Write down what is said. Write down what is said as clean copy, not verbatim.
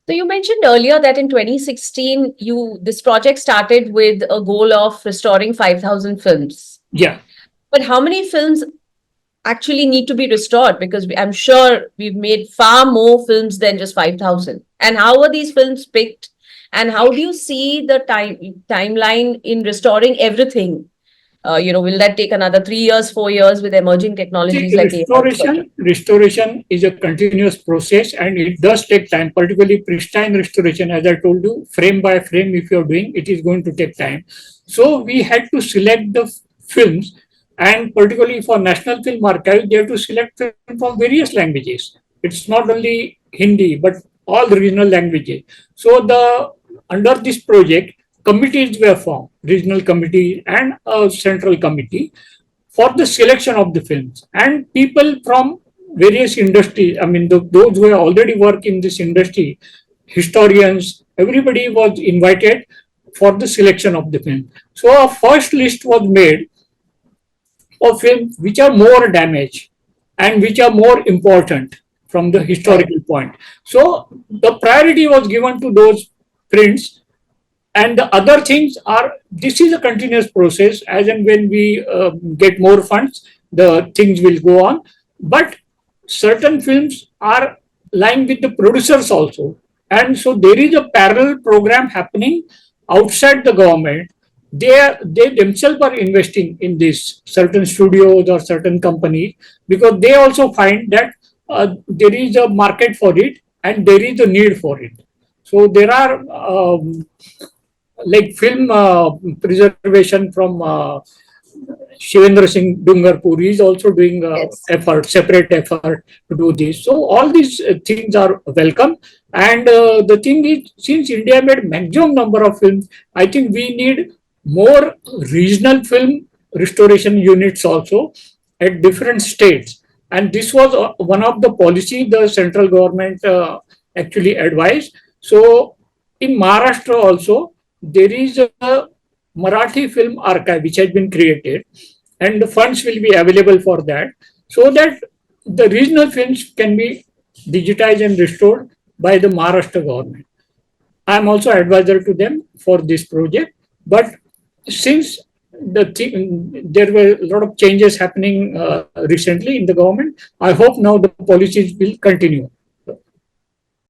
So you mentioned earlier that in 2016, this project started with a goal of restoring 5,000 films. Yeah. But how many films actually need to be restored? Because I'm sure we've made far more films than just 5,000. And how are these films picked? And how do you see the timeline in restoring everything? Will that take another 3 years, 4 years with emerging See, technologies like AI, etc.? restoration is a continuous process and it does take time, particularly pristine restoration. As I told you, frame by frame, if you're doing, it is going to take time. So we had to select the films, and particularly for National Film Archive, they have to select film from various languages. It's not only Hindi, but all the regional languages. So under this project, committees were formed, regional committee and a central committee for the selection of the films, and people from various industries, I mean those who have already worked in this industry, historians, everybody was invited for the selection of the film. So a first list was made of films which are more damaged and which are more important from the Right. historical point. So the priority was given to those prints, and the other things are, this is a continuous process. As and when we get more funds, the things will go on. But certain films are lying with the producers also, and so there is a parallel program happening outside the government. They themselves are investing in this, certain studios or certain companies, because they also find that there is a market for it and there is a need for it. So there are like film preservation from Shivendra Singh Dungarpur is also doing Yes. effort, separate effort to do this. So all these things are welcome. And the thing is, since India made maximum number of films, I think we need more regional film restoration units also at different states. And this was one of the policy the central government actually advised. So in Maharashtra also, there is a Marathi film archive which has been created, and the funds will be available for that, so that the regional films can be digitized and restored by the Maharashtra government. I am also advisor to them for this project. But since there were a lot of changes happening recently in the government, I hope now the policies will continue.